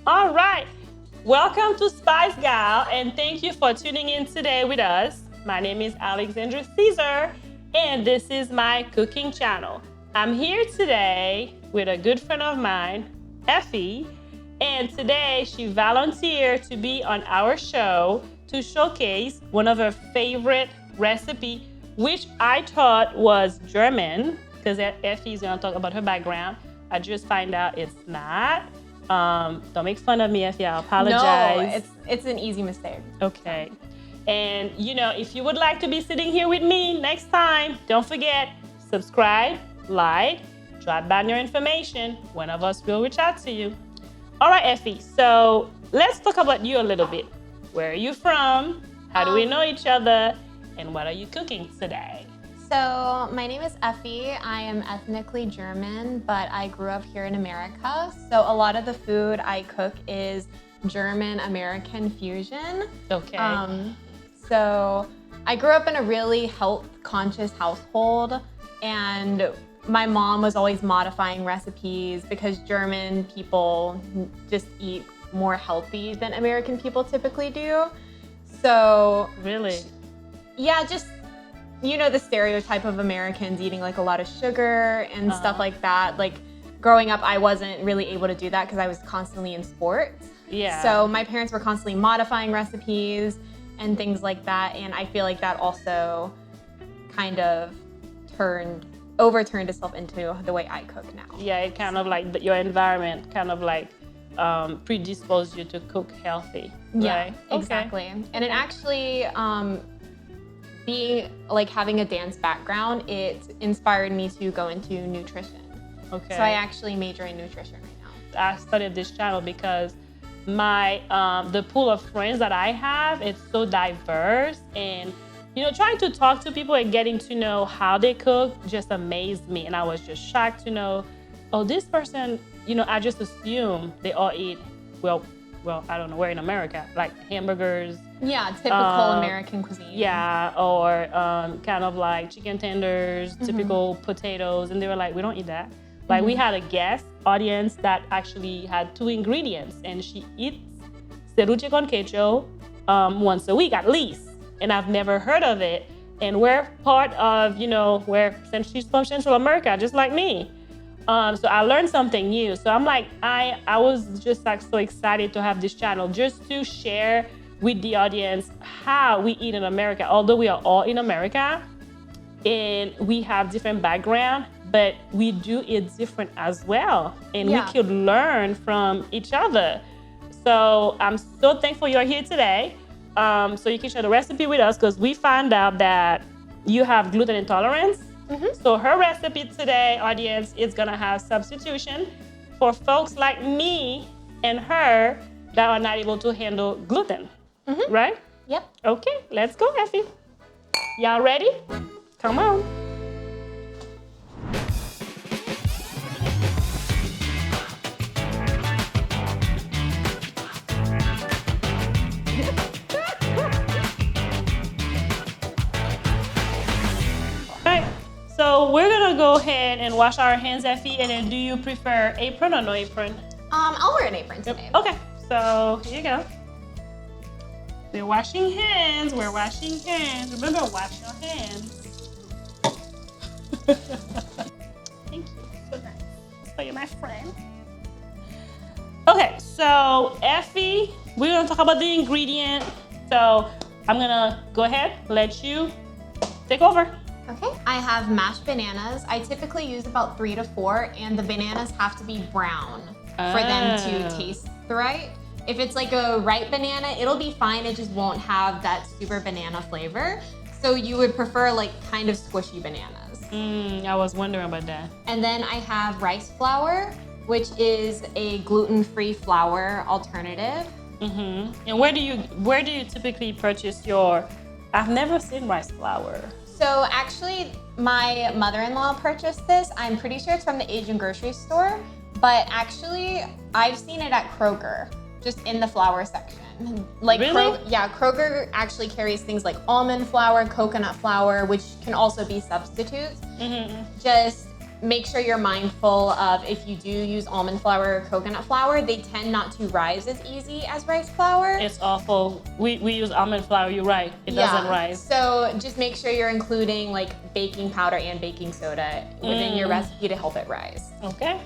All right. Welcome to Spice Gal, and thank you for tuning in today with us. My name is Alexandra Caesar, and this is my cooking channel. I'm here today with a good friend of mine, Effy, and today she volunteered to be on our show to showcase one of her favorite recipe, which I thought was German, because Effy is gonna talk about her background. I just find out it's not. Don't make fun of me, Effy. I apologize. No, it's an easy mistake. Okay. And if you would like to be sitting here with me next time, don't forget, subscribe, like, drop down your information. One of us will reach out to you. All right, Effy. So let's talk about you a little bit. Where are you from? How do we know each other? And what are you cooking today? So my name is Effy. I am ethnically German, but I grew up here in America. So a lot of the food I cook is German-American fusion. Okay. So I grew up in a really health-conscious household, and my mom was always modifying recipes because German people just eat more healthy than American people typically do. So Really? yeah, just the stereotype of Americans eating like a lot of sugar and stuff like that. Like growing up, I wasn't really able to do that because I was constantly in sports. Yeah. So my parents were constantly modifying recipes and things like that. And I feel like that also kind of overturned itself into the way I cook now. Yeah, it kind of like your environment kind of like predisposed you to cook healthy. Yeah, right? exactly. Okay. And it actually, having a dance background, it inspired me to go into nutrition. Okay. So I actually major in nutrition right now. I started this channel because the pool of friends that I have, it's so diverse, and trying to talk to people and getting to know how they cook just amazed me. And I was just shocked to know, oh, this person, I just assume they all eat, well, I don't know, we're in America, like hamburgers. Yeah, typical American cuisine. Yeah, or kind of like chicken tenders, typical potatoes. And they were like, we don't eat that. Like we had a guest audience that actually had 2 ingredients, and she eats ceviche con queso once a week at least. And I've never heard of it. And we're part of, she's from Central America, just like me. So I learned something new. So I'm like, I was just like so excited to have this channel just to share with the audience how we eat in America. Although we are all in America and we have different background, but we do it different as well. And we could learn from each other. So I'm so thankful you're here today. So you can share the recipe with us, because we found out that you have gluten intolerance. So her recipe today, audience, is gonna have substitution for folks like me and her that are not able to handle gluten, right? Yep. Okay, let's go, Effy. Y'all ready? Come on. So we're gonna go ahead and wash our hands, Effy, and then do you prefer apron or no apron? I'll wear an apron today. Okay, so here you go. We're washing hands, Remember, wash your hands. Thank you, so nice. So you're my friend. Okay, so Effy, we're gonna talk about the ingredient. So I'm gonna go ahead, let you take over. Okay, I have mashed bananas. I typically use about 3 to 4, and the bananas have to be brown for them to taste right. If it's like a ripe banana, it'll be fine. It just won't have that super banana flavor. So you would prefer like kind of squishy bananas. I was wondering about that. And then I have rice flour, which is a gluten-free flour alternative. And where do you typically purchase your? I've never seen rice flour. So actually, my mother-in-law purchased this. I'm pretty sure it's from the Asian grocery store, but actually, I've seen it at Kroger, just in the flour section. Like, really? Kroger actually carries things like almond flour, coconut flour, which can also be substitutes. Mm-hmm. Just make sure you're mindful of if you do use almond flour or coconut flour, they tend not to rise as easy as rice flour. It's awful. We use almond flour, you're right. It doesn't rise. So just make sure you're including like baking powder and baking soda within your recipe to help it rise. Okay.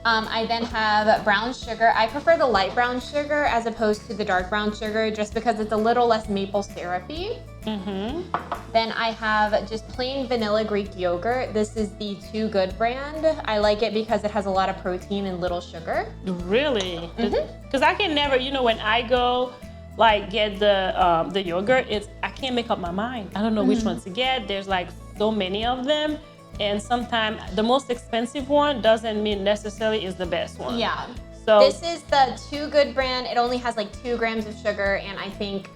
I then have brown sugar. I prefer the light brown sugar as opposed to the dark brown sugar just because it's a little less maple syrupy. Then I have just plain vanilla Greek yogurt. This is the Too Good brand. I like it because it has a lot of protein and little sugar. Really? Because I can never, when I go like get the yogurt, I can't make up my mind. I don't know which one to get. There's like so many of them. And sometimes the most expensive one doesn't mean necessarily is the best one. Yeah. So this is the Too Good brand. It only has like 2 grams of sugar and I think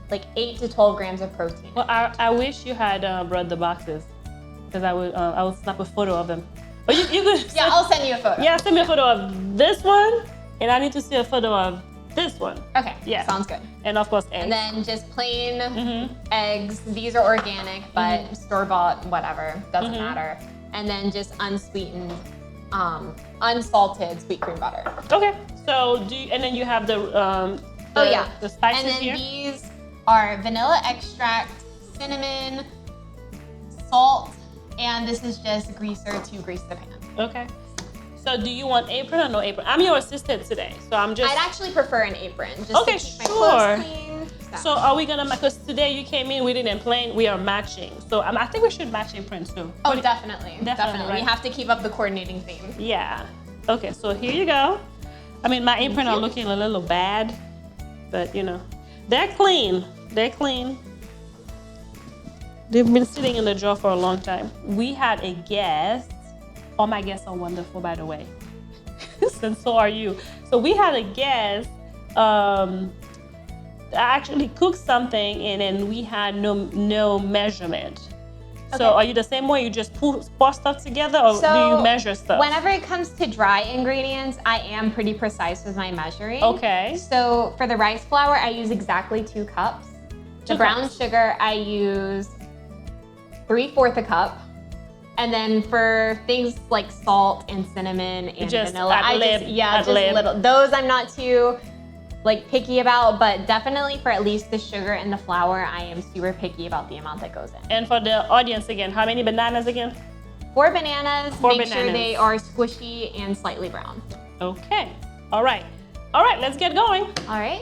like 8 to 12 grams of protein. Well, I wish you had brought the boxes because I would snap a photo of them. But you could. Yeah, I'll send you a photo. Yeah, send me a photo of this one, and I need to see a photo of this one. Okay. Yeah. Sounds good. And of course, eggs. And then just plain eggs. These are organic, but store-bought, whatever, doesn't matter. And then just unsweetened, unsalted sweet cream butter. Okay. So and then you have the spices and then here. These are vanilla extract, cinnamon, salt, and this is just greaser to grease the pan. Okay. So do you want apron or no apron? I'm your assistant today, so I'm just. I'd actually prefer an apron, just okay, to keep my clothes clean. So are we gonna, because today you came in, we didn't plan, we are matching. So I think we should match aprons too. Oh, definitely. Right? We have to keep up the coordinating theme. Yeah. Okay, so here you go. I mean, my apron are looking a little bad, but they're clean. They're clean. They've been sitting in the drawer for a long time. We had a guest. All my guests are wonderful, by the way. And so are you. So we had a guest actually cooked something, and then we had no measurement. Okay. So are you the same way? You just pour stuff together, or do you measure stuff? Whenever it comes to dry ingredients, I am pretty precise with my measuring. Okay. So for the rice flour, I use exactly 2 cups. The brown sugar, I use 3/4 a cup. And then for things like salt and cinnamon and vanilla, just little. Those I'm not too picky about, but definitely for at least the sugar and the flour, I am super picky about the amount that goes in. And for the audience again, how many bananas again? 4 bananas. Make sure they are squishy and slightly brown. Okay. All right, let's get going. All right.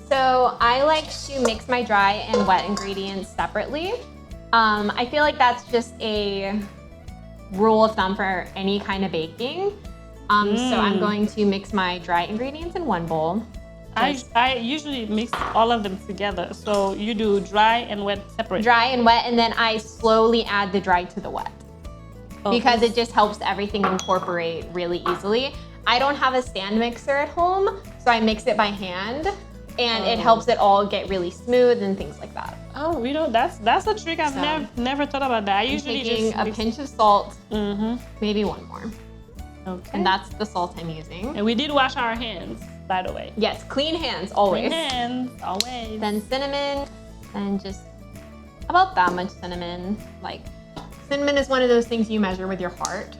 So I like to mix my dry and wet ingredients separately. I feel like that's just a rule of thumb for any kind of baking. So I'm going to mix my dry ingredients in one bowl. I usually mix all of them together. So you do dry and wet separate. Dry and wet, and then I slowly add the dry to the wet. Okay. Because it just helps everything incorporate really easily. I don't have a stand mixer at home, so I mix it by hand, and it helps it all get really smooth and things like that. Oh, that's a trick I've never thought about that. I usually just a pinch of salt, maybe one more. Okay. And that's the salt I'm using. And we did wash our hands, by the way. Yes, clean hands always. Clean hands always. Then cinnamon, and just about that much cinnamon. Cinnamon is one of those things you measure with your heart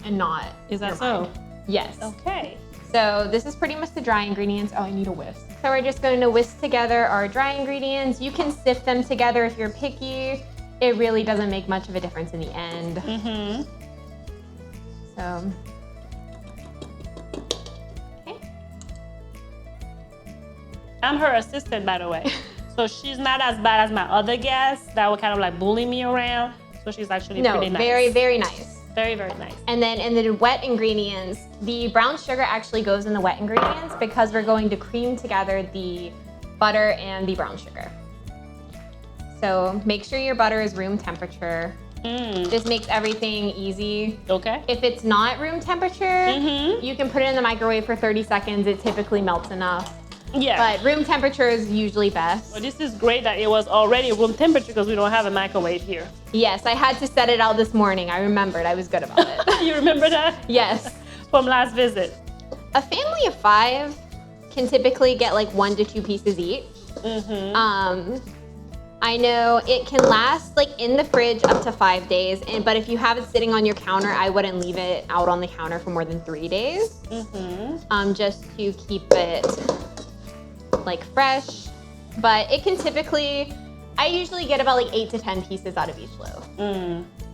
and not Is that your mind. so? Yes. Okay. So this is pretty much the dry ingredients. Oh, I need a whisk. So we're just going to whisk together our dry ingredients. You can sift them together if you're picky. It really doesn't make much of a difference in the end. So, okay. I'm her assistant, by the way. So she's not as bad as my other guests that would kind of bully me around. So she's actually pretty nice. Very, very nice. Very, very nice. And then in the wet ingredients, the brown sugar actually goes in the wet ingredients because we're going to cream together the butter and the brown sugar. So make sure your butter is room temperature. This makes everything easy. Okay. If it's not room temperature, you can put it in the microwave for 30 seconds. It typically melts enough. Yeah. But room temperature is usually best. Well, this is great that it was already room temperature because we don't have a microwave here. Yes, I had to set it out this morning. I remembered. I was good about it. You remember that? Yes. From last visit. A family of 5 can typically get 1 to 2 pieces each. I know it can last like in the fridge up to 5 days, but if you have it sitting on your counter, I wouldn't leave it out on the counter for more than 3 days. Just to keep it like fresh. But it can typically, I usually get about like 8 to 10 pieces out of each loaf.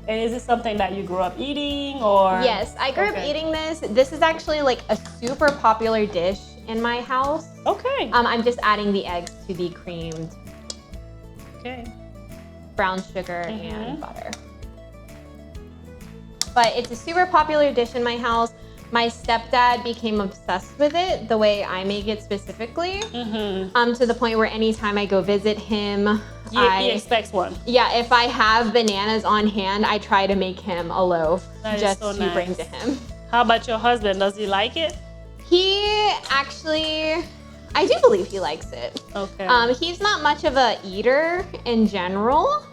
And is this something that you grew up eating or? Yes, I grew up eating this. This is actually like a super popular dish in my house. Okay. I'm just adding the eggs to the creamed brown sugar and butter. But it's a super popular dish in my house. My stepdad became obsessed with it, the way I make it specifically, to the point where anytime I go visit him, he expects one. Yeah, if I have bananas on hand, I try to make him a loaf just to bring to him. How about your husband? Does he like it? He actually, I do believe he likes it. Okay. He's not much of a eater in general,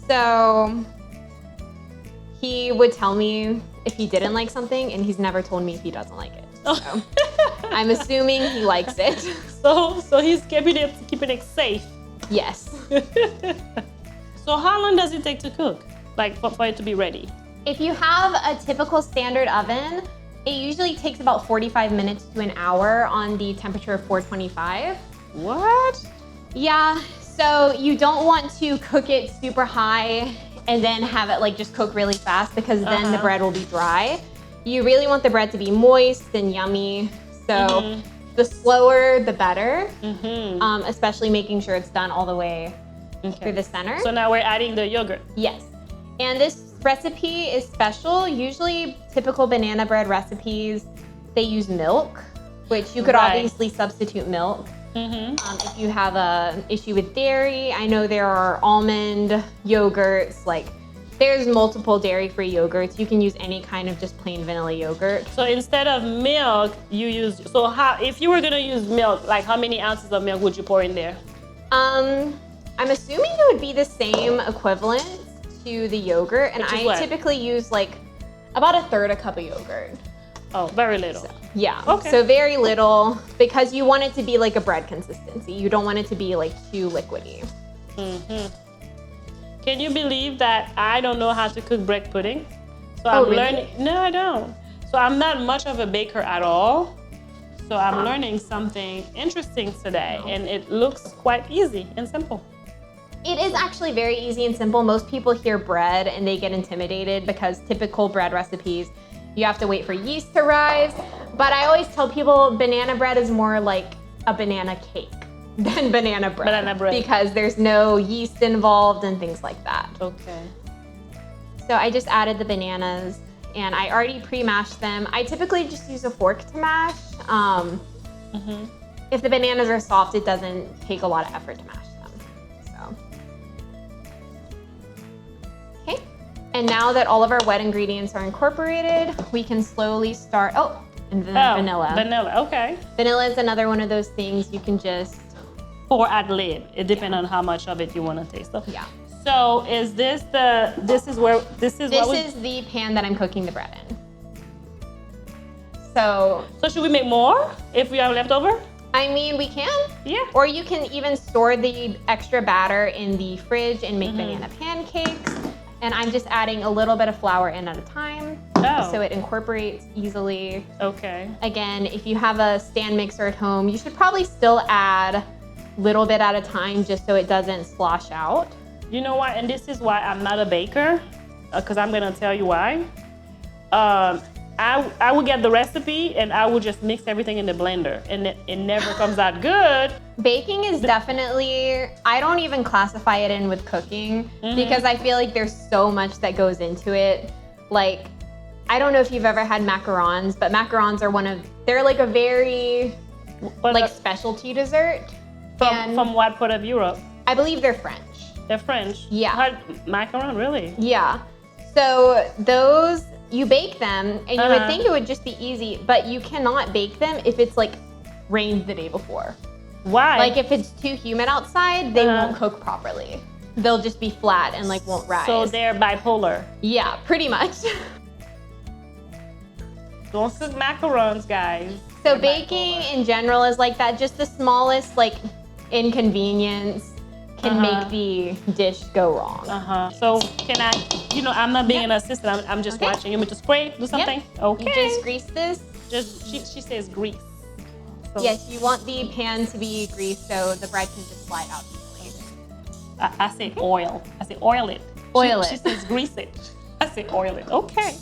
so he would tell me if he didn't like something, and he's never told me if he doesn't like it. So I'm assuming he likes it. So he's keeping it safe. Yes. So how long does it take to cook? Like for it to be ready? If you have a typical standard oven, it usually takes about 45 minutes to an hour on the temperature of 425. What? Yeah, so you don't want to cook it super high and then have it like just cook really fast, because then the bread will be dry. You really want the bread to be moist and yummy. So the slower, the better, especially making sure it's done all the way through the center. So now we're adding the yogurt. Yes. And this recipe is special. Usually typical banana bread recipes, they use milk, which you could obviously substitute milk. If you have an issue with dairy, I know there are almond yogurts, like there's multiple dairy-free yogurts. You can use any kind of just plain vanilla yogurt. So instead of milk, you use, so how, if you were gonna use milk, like how many ounces of milk would you pour in there? I'm assuming it would be the same equivalent to the yogurt, and I typically use like about 1/3 cup of yogurt. Oh, very little. So, yeah. Okay. So very little, because you want it to be like a bread consistency. You don't want it to be like too liquidy. Can you believe that I don't know how to cook bread pudding? So Oh, I'm really? learning. No, I don't. So I'm not much of a baker at all. So I'm learning something interesting today, and it looks quite easy and simple. It is actually very easy and simple. Most people hear bread and they get intimidated, because typical bread recipes, you have to wait for yeast to rise. But I always tell people banana bread is more like a banana cake than banana bread. Banana bread. Because there's no yeast involved and things like that. Okay. So I just added the bananas, and I already pre-mashed them. I typically just use a fork to mash. If the bananas are soft, it doesn't take a lot of effort to mash them. So. Okay. And now that all of our wet ingredients are incorporated, we can slowly start, and then vanilla. Vanilla, okay. Vanilla is another one of those things you can just Pour ad lib. It depends on how much of it you want to taste. Yeah. So is this this is the pan that I'm cooking the bread in. So should we make more if we have leftover? I mean, we can. Yeah. Or you can even store the extra batter in the fridge and make banana pancakes. And I'm just adding a little bit of flour in at a time, so it incorporates easily. Okay. Again, if you have a stand mixer at home, you should probably still add a little bit at a time, just so it doesn't slosh out. You know what? And this is why I'm not a baker, because I'm gonna tell you why. I would get the recipe and I would just mix everything in the blender, and it never comes out good. Baking is definitely, I don't even classify it in with cooking, because I feel like there's so much that goes into it. Like, I don't know if you've ever had macarons, but macarons are they're like a very specialty dessert. From what part of Europe? I believe they're French. They're French? Yeah. Macaron, really? Yeah. So those, you bake them, and you would think it would just be easy, but you cannot bake them if it's like rained the day before. Why? Like if it's too humid outside, they won't cook properly. They'll just be flat and like won't rise. So they're bipolar. Yeah, pretty much. Don't cook macarons, guys. So baking in general is like that. Just the smallest like inconvenience can make the dish go wrong. So can I, I'm not being an assistant, I'm just watching. You want me to spray, do something? Okay. You just grease this. She says grease. So. Yes, you want the pan to be greased so the bread can just slide out easily. I say oil. I say oil it. She says grease it. I say oil it. Okay.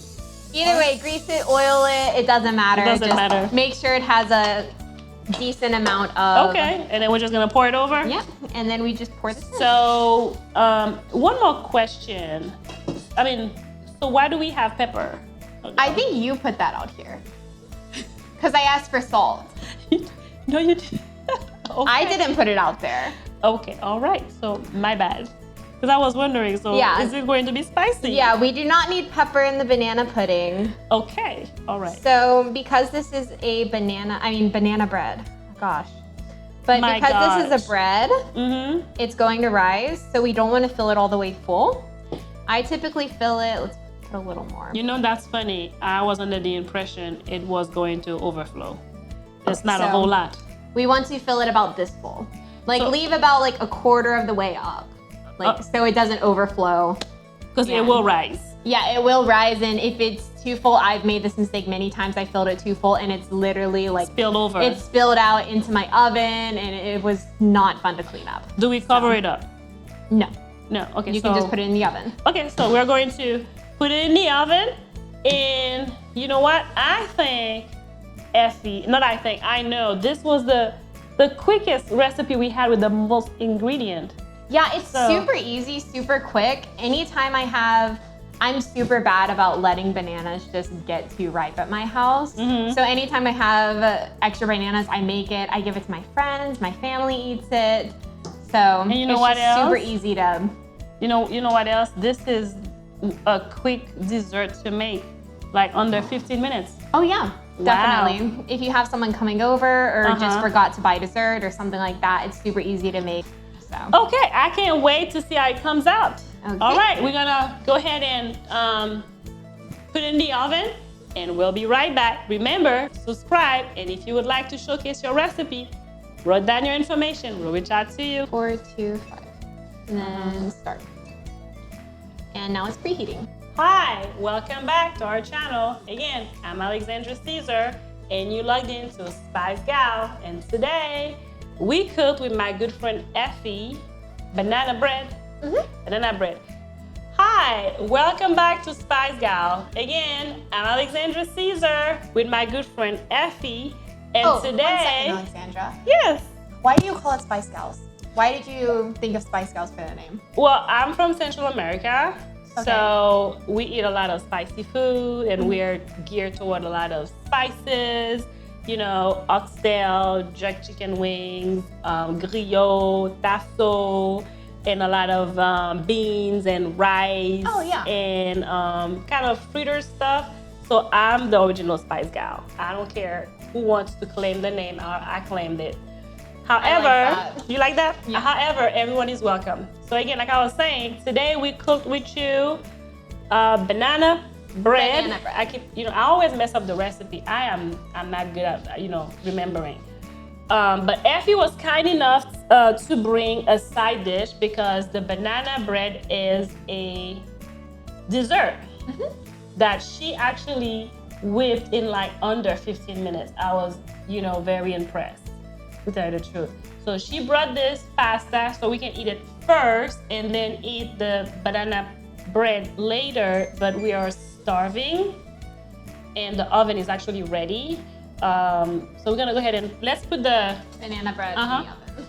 Either way, grease it, oil it, it doesn't matter. It doesn't matter. Make sure it has a decent amount of... Okay, and then we're just gonna pour it over? Yep, and then we just pour this in. So, one more question. So why do we have pepper? I think you put that out here. Because I asked for salt. No, you didn't. Okay. I didn't put it out there. Okay, all right, so my bad. Because I was wondering, so is it going to be spicy? Yeah, we do not need pepper in the banana pudding. Okay, all right. So because this is a banana bread, gosh. But because this is a bread, it's going to rise, so we don't want to fill it all the way full. I typically fill it, let's put a little more. That's funny. I was under the impression it was going to overflow. It's not a whole lot. We want to fill it about this full. Leave about a quarter of the way up. So it doesn't overflow. Because it will rise. Yeah, it will rise, and if it's too full, I've made this mistake many times. I filled it too full, and it's literally spilled over. It spilled out into my oven, and it was not fun to clean up. Do we cover it up? No. No, okay. You can just put it in the oven. Okay, so we're going to put it in the oven, and you know what? I think, Effy, I know this was the quickest recipe we had with the most ingredient. Yeah, it's super easy, super quick. Anytime I'm super bad about letting bananas just get too ripe at my house. So anytime I have extra bananas, I make it. I give it to my friends. My family eats it. So and you know what else? Super easy to. You know what else? This is a quick dessert to make, under 15 minutes. Oh yeah, definitely. Wow. If you have someone coming over or just forgot to buy dessert or something like that, it's super easy to make. So. Okay, I can't wait to see how it comes out. Okay. All right, we're gonna go ahead and put it in the oven, and we'll be right back. Remember, subscribe, and if you would like to showcase your recipe, write down your information. We'll reach out to you. 4, 2, 5, and then start. And now it's preheating. Hi, welcome back to our channel. Again, I'm Alexandra Caesar, and you logged into Spice Gal, and today we cooked with my good friend Effy banana bread. Banana bread. Hi, welcome back to Spice Gal. Again, I'm Alexandra Caesar with my good friend Effy, and today. 1 second, Alexandra. Yes. Why do you call it Spice Gals? Why did you think of Spice Gals for the name? Well, I'm from Central America. Okay. So we eat a lot of spicy food, and we're geared toward a lot of spices. Oxtail, jerk chicken wings, griot, tasso, and a lot of beans and rice. Oh, yeah. And kind of fritter stuff. So I'm the original Spice Gal. I don't care who wants to claim the name. I claimed it. However, you like that? Yeah. However, everyone is welcome. So again, like I was saying, today we cooked with you banana bread. I always mess up the recipe. I'm not good at remembering. But Effy was kind enough to bring a side dish because the banana bread is a dessert that she actually whipped in under 15 minutes. I was very impressed, to tell you the truth. So she brought this pasta so we can eat it first and then eat the banana bread later, but we are starving and the oven is actually ready. So we're gonna go ahead and let's put the banana bread in the oven.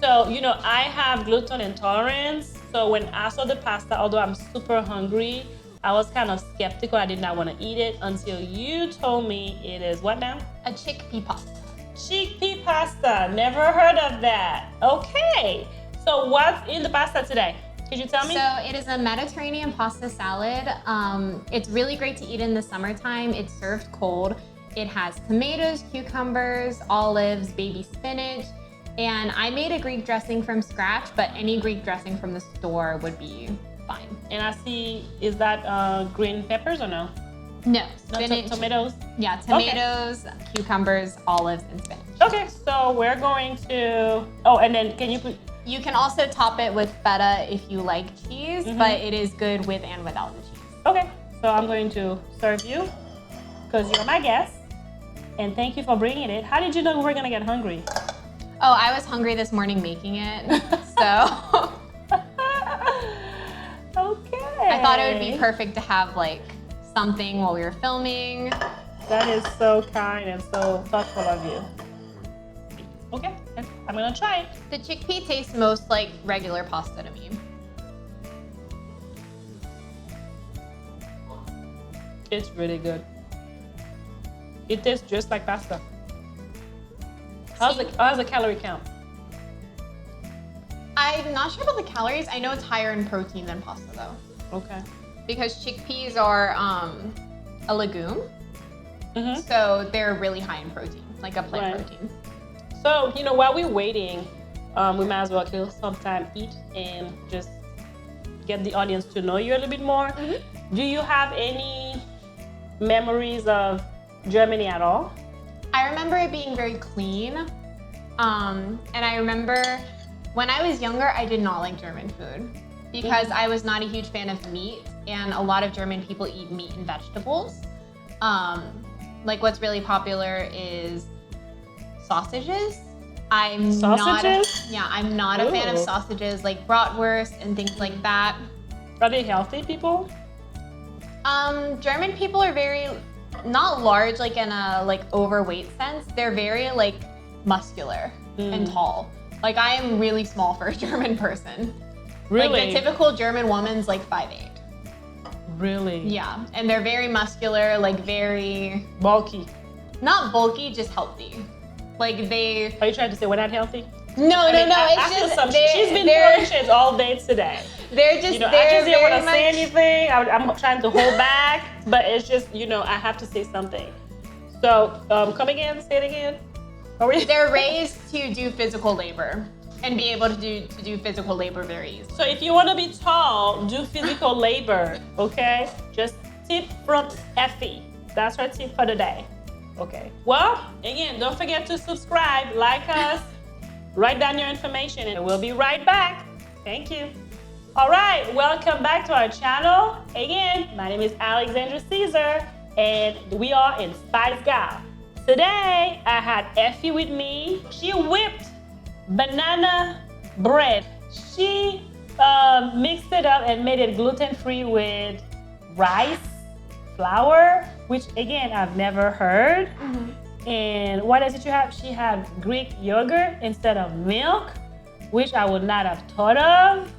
So, I have gluten intolerance. So when I saw the pasta, although I'm super hungry, I was kind of skeptical. I did not want to eat it until you told me it is what now? A chickpea pasta. Chickpea pasta, never heard of that. Okay, so what's in the pasta today? Could you tell me? So it is a Mediterranean pasta salad. It's really great to eat in the summertime. It's served cold. It has tomatoes, cucumbers, olives, baby spinach, and I made a Greek dressing from scratch, but any Greek dressing from the store would be fine. And I see, is that green peppers or no? No, spinach. Tomatoes? Yeah, tomatoes, cucumbers, olives, and spinach. Okay, so we're going to, and then can you put, You can also top it with feta if you like cheese, but it is good with and without the cheese. Okay, so I'm going to serve you because you're my guest. And thank you for bringing it. How did you know we were gonna get hungry? Oh, I was hungry this morning making it, so. Okay. I thought it would be perfect to have like something while we were filming. That is so kind and so thoughtful of you. Okay, I'm gonna try it. The chickpea tastes most like regular pasta to me. It's really good. It tastes just like pasta. How's the calorie count? I'm not sure about the calories. I know it's higher in protein than pasta though. Okay. Because chickpeas are a legume, so they're really high in protein, like a plant protein. So, you know, while we're waiting, we might as well kill some time, eat, and just get the audience to know you a little bit more. Do you have any memories of Germany at all? I remember it being very clean. And I remember when I was younger, I did not like German food because I was not a huge fan of meat, and a lot of German people eat meat and vegetables. Like what's really popular is sausages. I'm not a fan of sausages like bratwurst and things like that. Are they healthy people? German people are very not large like in a like overweight sense. They're very like muscular and tall. Like I am really small for a German person. Really? Like the typical German woman's like 5'8". Really? Yeah, and they're very muscular, like very bulky. Not bulky, just healthy. Like they. Are you trying to say we're not healthy? No. It's just she's been throwing shit all day today. They're just. You know, I just didn't want to say anything. I'm trying to hold back, but it's just, you know, I have to say something. So, come again. Say it again. They're raised to do physical labor and be able to do physical labor very easily. So if you want to be tall, do physical labor, okay? Just tip from Effy. That's her tip for the day. Okay. Well, again, don't forget to subscribe, like us, write down your information, and we'll be right back. Thank you. All right, welcome back to our channel. Again, my name is Alexandra Caesar, and we are in Spice Gal. Today, I had Effy with me. She whipped banana bread. She mixed it up and made it gluten-free with rice, flour, which again, I've never heard. And what else did you have? She had Greek yogurt instead of milk, which I would not have thought of.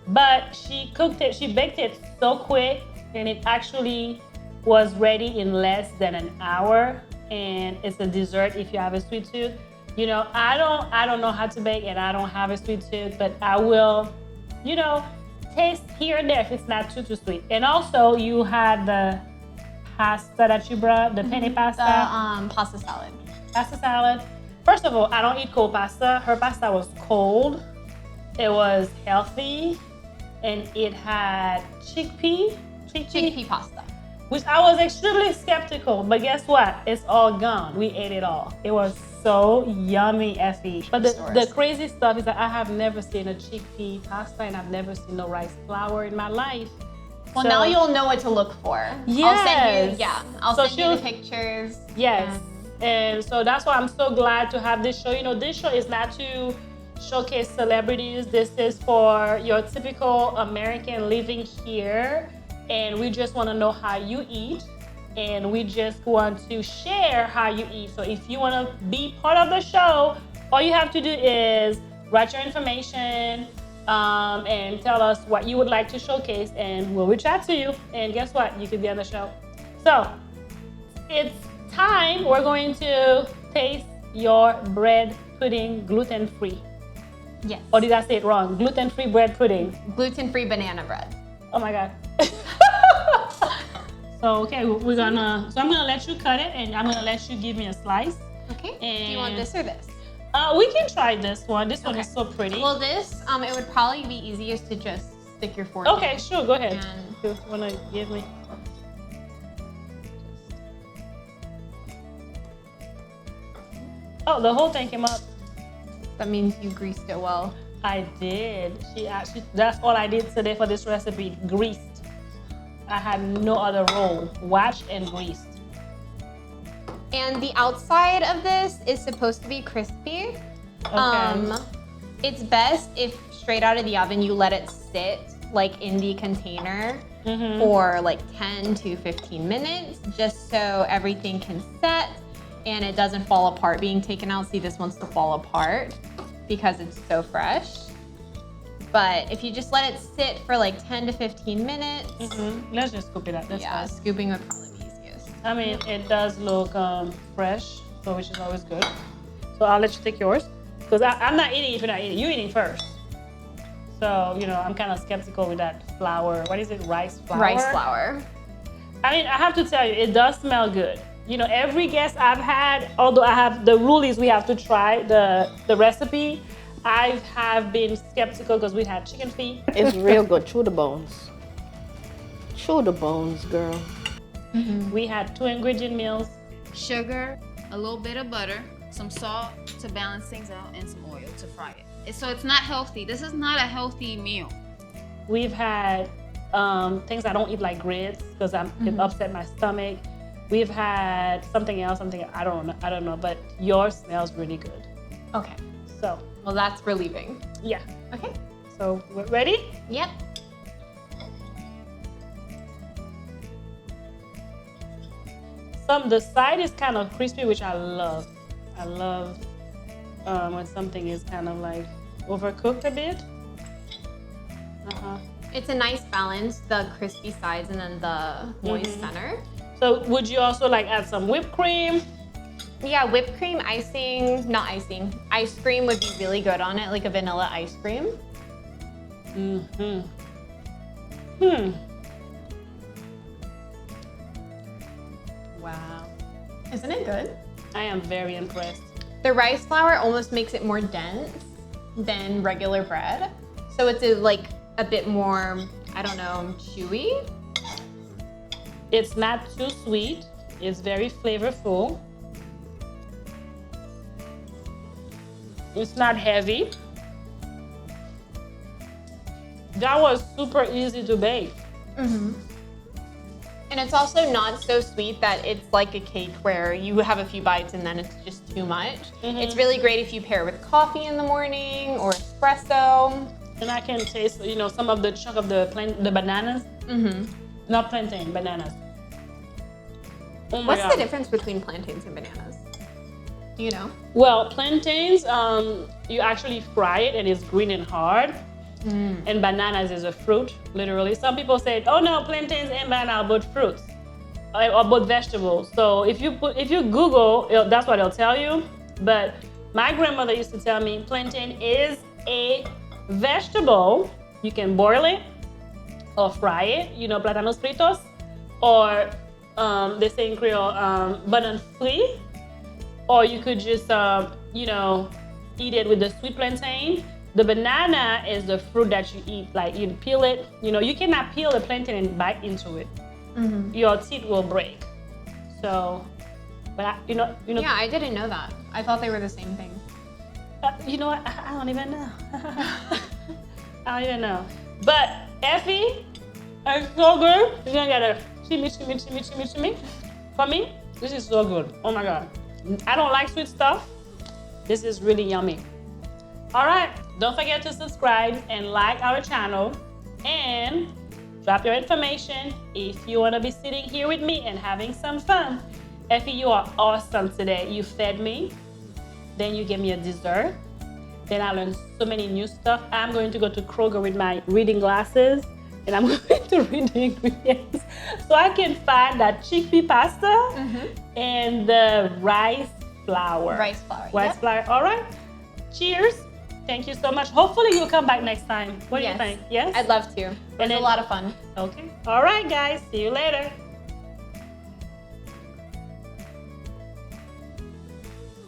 But she cooked it, she baked it so quick, and it actually was ready in less than an hour. And it's a dessert if you have a sweet tooth. You know, I don't know how to bake, and I don't have a sweet tooth, but I will, you know, taste here and there if it's not too sweet. And also, you had the pasta that you brought, the penne pasta. The pasta salad. Pasta salad. First of all, I don't eat cold pasta. Her pasta was cold. It was healthy, and it had chickpea pasta. Which I was extremely skeptical, but guess what? It's all gone. We ate it all. It was so yummy, Effy. But the crazy stuff is that I have never seen a chickpea pasta, and I've never seen no rice flour in my life. Well, so, now you'll know what to look for. Yes. I'll send you the pictures. Yes. And so that's why I'm so glad to have this show. You know, this show is not to showcase celebrities. This is for your typical American living here. And we just want to know how you eat, and we just want to share how you eat. So if you want to be part of the show, all you have to do is write your information and tell us what you would like to showcase, and we'll reach out to you. And guess what? You could be on the show. So it's time. We're going to taste your bread pudding gluten-free. Yes. Or did I say it wrong? Gluten-free bread pudding. Gluten-free banana bread. Oh my God. So, okay, I'm gonna let you cut it, and I'm gonna let you give me a slice. Okay. And do you want this or this? We can try this one. This one is so pretty. Well, this, it would probably be easiest to just stick your fork in. Okay, sure, go ahead. And You wanna give me? Oh, the whole thing came up. that means you greased it well. I did. That's all I did today for this recipe, greased. I had no other roll, washed and greased. And the outside of this is supposed to be crispy. Okay. It's best if straight out of the oven you let it sit like in the container for like 10 to 15 minutes, just so everything can set and it doesn't fall apart being taken out. See, this wants to fall apart because it's so fresh. But if you just let it sit for like 10 to 15 minutes. Let's just scoop it out. That's fine. Scooping would probably be easiest. I mean, it does look fresh, so which is always good. So I'll let you take yours. Because I'm not eating if you're not eating. You're eating first. So, you know, I'm kind of skeptical with that flour. What is it? Rice flour? Rice flour. I mean, I have to tell you, it does smell good. You know, every guest I've had, although I have, the rule is we have to try the recipe, I have been skeptical because we had chicken feet. It's real good. Chew the bones. Chew the bones, girl. We had 2 ingredient meals. Sugar, a little bit of butter, some salt to balance things out, and some oil to fry it. So it's not healthy. This is not a healthy meal. We've had things I don't eat, like grits, because it upset my stomach. We've had something else, I don't know, but yours smells really good. Okay. So, Well, that's relieving. yeah. Okay. So, we're ready? Yep. The side is kind of crispy, which I love. I love when something is kind of like overcooked a bit. It's a nice balance, the crispy sides and then the moist center. So would you also like add some whipped cream? Yeah, whipped cream, ice cream would be really good on it, like a vanilla ice cream. Wow. Isn't it good? I am very impressed. The rice flour almost makes it more dense than regular bread. So it's a bit more, I don't know, chewy. It's not too sweet. It's very flavorful. It's not heavy. That was super easy to bake. And it's also not so sweet that it's like a cake where you have a few bites and then it's just too much. It's really great if you pair it with coffee in the morning or espresso. And I can taste, you know, some of the chunk of the bananas. Not plantain, bananas. Oh my What's God. the difference between plantains and bananas? Do you know? Well, plantains, you actually fry it and it's green and hard. And bananas is a fruit, literally. Some people say, oh no, plantains and banana are both fruits or both vegetables. So if you Google, that's what it'll tell you. But my grandmother used to tell me plantain is a vegetable. You can boil it or fry it, you know, plátanos fritos, or they say in Creole, banan frit, or you could just, you know, eat it with the sweet plantain. The banana is the fruit that you eat, like you peel it. You know, you cannot peel the plantain and bite into it. Your teeth will break. So, but you know. Yeah, I didn't know that. I thought they were the same thing. You know what? I don't even know. I don't even know. But Effy, it's so good. You're gonna get a shimmy. For me, this is so good. Oh my God. I don't like sweet stuff. This is really yummy. All right, don't forget to subscribe and like our channel and drop your information if you want to be sitting here with me and having some fun. Effy, you are awesome today. You fed me, then you gave me a dessert, then I learned so many new stuff. I'm going to go to Kroger with my reading glasses and I'm going to read the ingredients so I can find that chickpea pasta and the rice flour. Rice flour. Rice flour. All right. Cheers. Thank you so much. Hopefully you'll come back next time. What do you think? Yes? I'd love to. It was a lot of fun. Okay. All right, guys. See you later.